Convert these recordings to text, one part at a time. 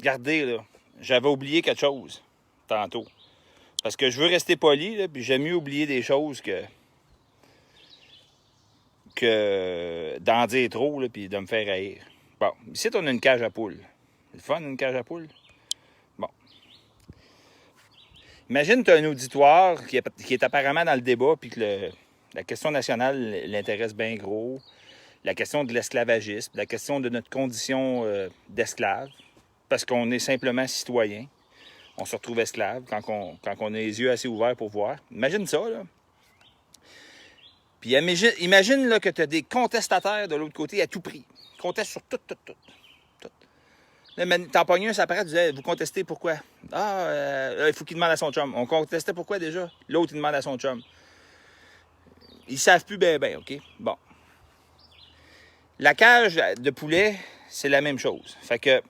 regardez, là, j'avais oublié quelque chose tantôt. Parce que je veux rester poli, là, puis j'aime mieux oublier des choses que d'en dire trop, là, puis de me faire haïr. Bon, ici, on a une cage à poules. C'est le fun, une cage à poules? Bon. Imagine, tu as un auditoire qui est apparemment dans le débat, puis que la question nationale l'intéresse bien gros. La question de l'esclavagisme, la question de notre condition d'esclave, parce qu'on est simplement citoyen. On se retrouve esclave quand on a les yeux assez ouverts pour voir. Imagine ça, là. Puis imagine là, que tu as des contestataires de l'autre côté à tout prix. Ils contestent sur tout. Là, t'en pognes un, ça apparaît, tu disais, vous contestez pourquoi? Il faut qu'il demande à son chum. On contestait pourquoi déjà? L'autre, il demande à son chum. Ils savent plus ben, OK? Bon. La cage de poulet, c'est la même chose. Fait que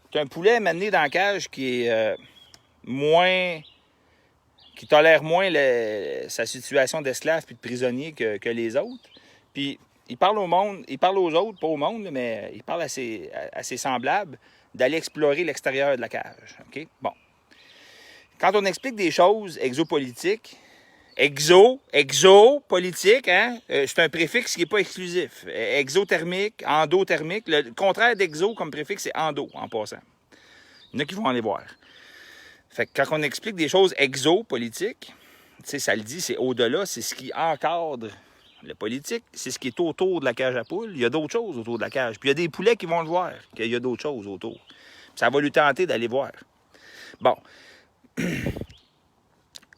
tu as un poulet mené dans la cage qui est qui tolère moins sa situation d'esclave puis de prisonnier que les autres. Puis il parle au monde, il parle aux autres, pas au monde, mais il parle à ses semblables d'aller explorer l'extérieur de la cage. OK? Bon. Quand on explique des choses exopolitiques, politique, hein? C'est un préfixe qui n'est pas exclusif. Exothermique, endothermique. Le contraire d'exo comme préfixe, c'est endo, en passant. Il y en a qui vont aller voir. Fait que quand on explique des choses exopolitiques, tu sais, ça le dit, c'est au-delà, c'est ce qui encadre le politique, c'est ce qui est autour de la cage à poules. Il y a d'autres choses autour de la cage. Puis il y a des poulets qui vont le voir, qu'il y a d'autres choses autour. Puis ça va lui tenter d'aller voir. Bon.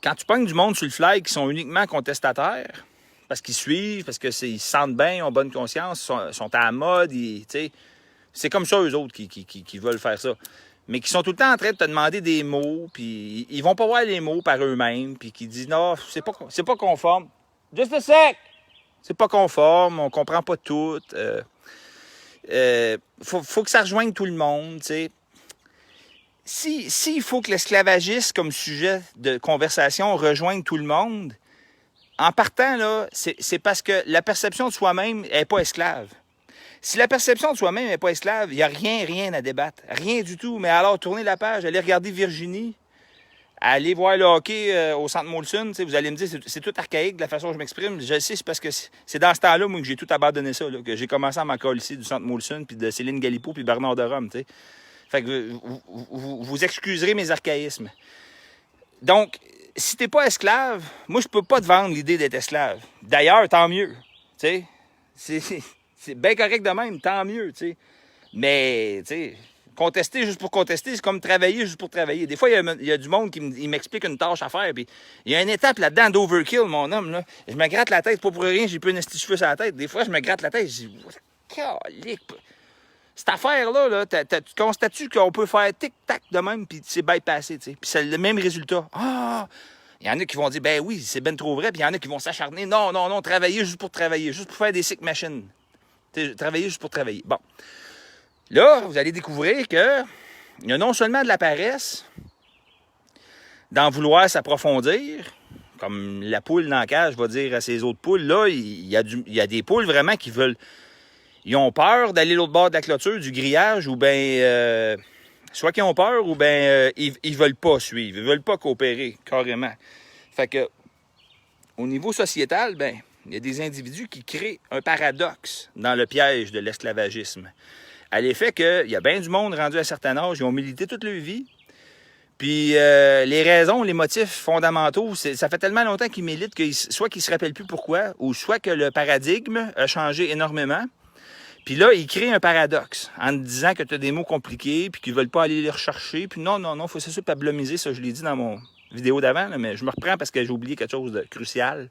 Quand tu pognes du monde sur le fly qui sont uniquement contestataires, parce qu'ils suivent, parce qu'ils se sentent bien, ont bonne conscience, sont à la mode, c'est comme ça eux autres qui veulent faire ça. Mais qui sont tout le temps en train de te demander des mots, puis ils vont pas voir les mots par eux-mêmes, puis qui disent non, c'est pas conforme. Just a sec! C'est pas conforme, on comprend pas tout. Faut que ça rejoigne tout le monde, tu sais. S'il faut que l'esclavagisme comme sujet de conversation rejoigne tout le monde, en partant, là, c'est parce que la perception de soi-même n'est pas esclave. Si la perception de soi-même n'est pas esclave, il n'y a rien à débattre. Rien du tout. Mais alors, tournez la page, allez regarder Virginie, allez voir le hockey au centre Molson. Vous allez me dire, c'est tout archaïque de la façon dont je m'exprime. Je sais, c'est parce que c'est dans ce temps-là, moi, que j'ai tout abandonné ça, là, que j'ai commencé à m'en coller ici du centre Molson, puis de Céline Galipo, puis Bernard de Rome, tu sais. Fait que vous excuserez mes archaïsmes. Donc, si t'es pas esclave, moi, je peux pas te vendre l'idée d'être esclave. D'ailleurs, tant mieux. Tu sais, c'est bien correct de même, tant mieux, tu sais. Mais, tu sais, contester juste pour contester, c'est comme travailler juste pour travailler. Des fois, il y a du monde qui m'explique une tâche à faire, puis il y a une étape là-dedans d'overkill, mon homme, là. Je me gratte la tête, pas pour rien, j'ai plus un esti de cheveux sur la tête. Des fois, je me gratte la tête, je dis, calique. Cette affaire-là, là, tu constates-tu qu'on peut faire tic-tac de même, puis c'est bypassé, tu sais. Puis c'est le même résultat. Ah! Il y en a qui vont dire, ben oui, c'est ben trop vrai, puis il y en a qui vont s'acharner. Non, travailler juste pour travailler, juste pour faire des sick machines. Travailler juste pour travailler. Bon. Là, vous allez découvrir que il y a non seulement de la paresse, d'en vouloir s'approfondir, comme la poule dans la cage va dire à ses autres poules, là, il y a des poules vraiment qui veulent... Ils ont peur d'aller l'autre bord de la clôture, du grillage, ou bien... soit qu'ils ont peur, ou bien ils veulent pas suivre, ils veulent pas coopérer, carrément. Fait que, au niveau sociétal, ben, il y a des individus qui créent un paradoxe dans le piège de l'esclavagisme. À l'effet qu'il y a bien du monde rendu à un certain âge, ils ont milité toute leur vie. Puis les raisons, les motifs fondamentaux, ça fait tellement longtemps qu'ils militent que soit qu'ils ne se rappellent plus pourquoi, ou soit que le paradigme a changé énormément. Puis là, ils créent un paradoxe en te disant que tu as des mots compliqués, puis qu'ils ne veulent pas aller les rechercher. Puis non, il faut c'est sûr pablomiser, ça je l'ai dit dans mon vidéo d'avant, mais je me reprends parce que j'ai oublié quelque chose de crucial.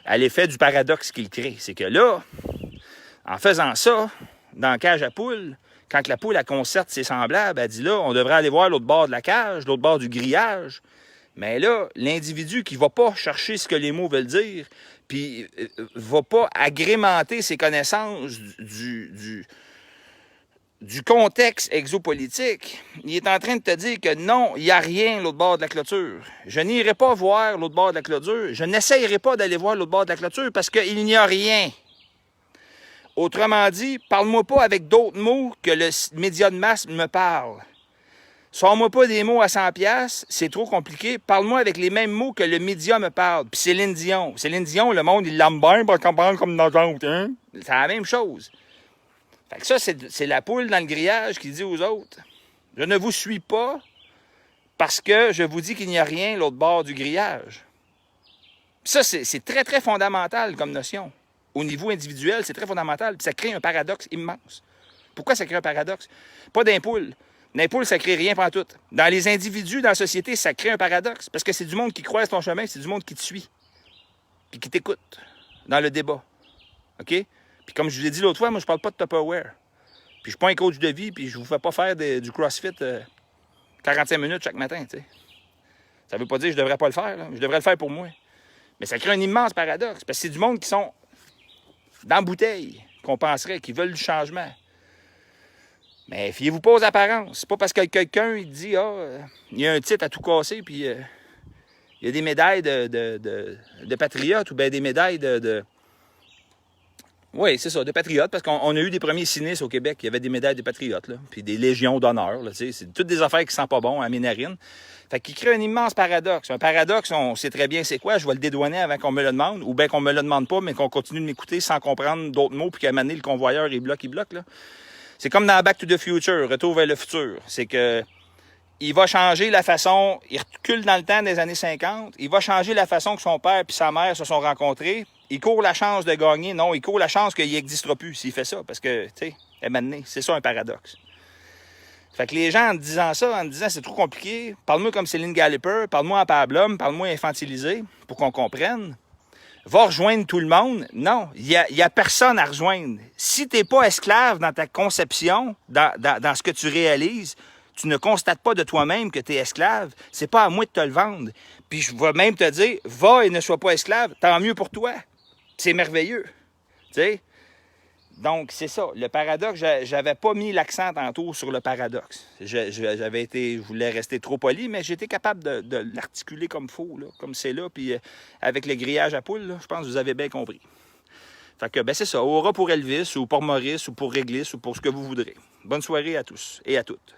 À l'effet du paradoxe qu'il crée. C'est que là, en faisant ça, dans la cage à poules, quand la poule elle concerte ses semblables, elle dit là, on devrait aller voir l'autre bord de la cage, l'autre bord du grillage. Mais là, l'individu qui ne va pas chercher ce que les mots veulent dire, puis va pas agrémenter ses connaissances du contexte exopolitique, il est en train de te dire que non, il n'y a rien l'autre bord de la clôture. Je n'irai pas voir l'autre bord de la clôture. Je n'essayerai pas d'aller voir l'autre bord de la clôture parce qu'il n'y a rien. Autrement dit, parle-moi pas avec d'autres mots que le média de masse me parle. Sors-moi pas des mots à 100$, c'est trop compliqué. Parle-moi avec les mêmes mots que le média me parle. Puis Céline Dion. Céline Dion, le monde, il l'aime bien parce qu'on parle comme dans l'autre, hein? C'est la même chose. Fait que ça, c'est la poule dans le grillage qui dit aux autres, je ne vous suis pas parce que je vous dis qu'il n'y a rien l'autre bord du grillage. Puis ça, c'est très, très fondamental comme notion. Au niveau individuel, c'est très fondamental. Puis ça crée un paradoxe immense. Pourquoi ça crée un paradoxe? Pas d'impoule. L'impoule, ça crée rien pantoute. Dans les individus, dans la société, ça crée un paradoxe. Parce que c'est du monde qui croise ton chemin, c'est du monde qui te suit. Puis qui t'écoute dans le débat. OK? Puis comme je vous l'ai dit l'autre fois, moi, je parle pas de Tupperware. Puis je suis pas un coach de vie, puis je vous fais pas faire du CrossFit 45 minutes chaque matin, tu sais. Ça veut pas dire que je devrais pas le faire, là. Je devrais le faire pour moi. Mais ça crée un immense paradoxe. Parce que c'est du monde qui sont dans la bouteille, qu'on penserait, qui veulent du changement. Mais fiez-vous pas aux apparences. C'est pas parce que quelqu'un il dit il y a un titre à tout casser, puis il y a des médailles de patriotes ou bien des médailles Oui, c'est ça, de patriotes, parce qu'on a eu des premiers cynistes au Québec, il y avait des médailles de patriotes, là, puis des légions d'honneur, là, c'est toutes des affaires qui sentent pas bon à Ménarine. Fait qu'il crée un immense paradoxe. Un paradoxe, on sait très bien c'est quoi, je vais le dédouaner avant qu'on me le demande, ou bien qu'on me le demande pas, mais qu'on continue de m'écouter sans comprendre d'autres mots, puis qu'à un moment donné, le convoyeur, il bloque, là. C'est comme dans Back to the Future, Retour vers le futur. C'est que il va changer la façon, il recule dans le temps des années 50, il va changer la façon que son père et sa mère se sont rencontrés. Il court la chance de gagner. Non, il court la chance qu'il n'existera plus s'il fait ça. Parce que, tu sais, à un moment donné, c'est ça un paradoxe. Fait que les gens, en disant ça, en disant c'est trop compliqué, parle-moi comme Céline Gallipher, parle-moi en pablum, parle-moi infantilisé, pour qu'on comprenne. Va rejoindre tout le monde. Non, il y a personne à rejoindre. Si tu n'es pas esclave dans ta conception, dans ce que tu réalises, tu ne constates pas de toi-même que tu es esclave, c'est pas à moi de te le vendre. Puis je vais même te dire, va et ne sois pas esclave, tant mieux pour toi. C'est merveilleux. Tu sais? Donc, c'est ça. Le paradoxe, j'avais pas mis l'accent tantôt sur le paradoxe. Je voulais rester trop poli, mais j'étais capable de l'articuler comme faux, là, comme c'est là. Puis avec le grillage à poule, là, je pense que vous avez bien compris. Fait que, ben c'est ça. Aura pour Elvis, ou pour Maurice, ou pour Réglisse, ou pour ce que vous voudrez. Bonne soirée à tous et à toutes.